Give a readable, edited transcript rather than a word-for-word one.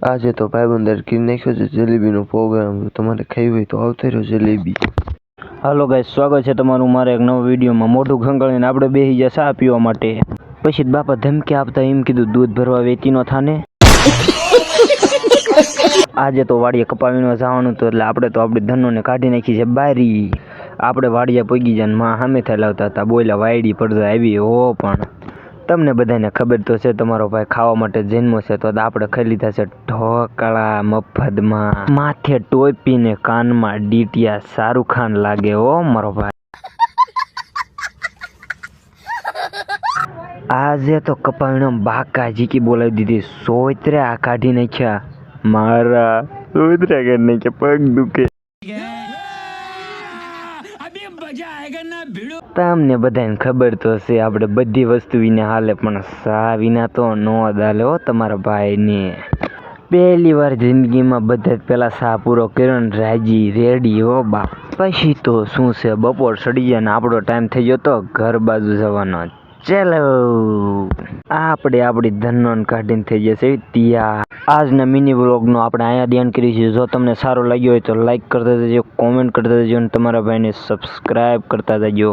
આજે તો ભાઈબંધર કી નાખ્યો છે જલેબીનો પ્રોગ્રામ, તમારે ખાઈ હોય તો આવતા રહ્યો જલેબી. હાલો ગાઈસ, સ્વાગત છે તમારું મારા એક નવા વિડીયોમાં. મોઢું ખંગાળીને આપણે બેસી ગયા ચા પીવા માટે. પછી બાપા ધમકી આપતા એમ કીધું દૂધ ભરવા વેચી નો થાને. આજે તો વાડીએ કપાવીને જવાનું હતું એટલે આપણે તો આપણી ધનોને કાઢી નાખી છે બારી. આપણે વાડીએ પગી જાય માં સામે થઈ લાવતા હતા, બોયલા વાયડી પડતા આવી હો. પણ તમને બધાને ખબર તો છે તમારો ભાઈ ખાવા માટે જન્મો છે, તો આપણે ખાઈ લીધા છે ઢોકળા મફતમાં, માથે ટોપી ને કાનમાં ડીટિયા. શાહરુખ ખાન લાગે હો મારો ભાઈ. આજે તો કપાવીને બાકા જીકી બોલાવી દીધી. સોયત્રે આ કાઢી નાખ્યા મારા, સોયત્રે કાઢી નાખ્યા, પગ દુખે. તમને બધાને ખબર તો છે આપણે બધી વસ્તુ વિના હાલે, પણ સા વિના તો નો હાલે હો તમારા ભાઈને. પહેલી વાર જિંદગીમાં બધા પેલા સા પૂરો કર્યો ને રાજી રેડી હો બાપ. પછી તો શું છે, બપોર સડી ગયા ને આપણો ટાઈમ થઈ ગયો તો ઘર બાજુ જવાનો. ચાલો આપણે આપણી ધનોન કાઢીને થઈ જશે ત્યાં. આજના મિની વ્લોગનો આપણે અહીંયા ધ્યાન કરી છે. જો તમને સારો લાગ્યો હોય તો લાઈક કરતા જજો, કોમેન્ટ કરતા જજો અને તમારા ભાઈને સબસ્ક્રાઈબ કરતા જજો.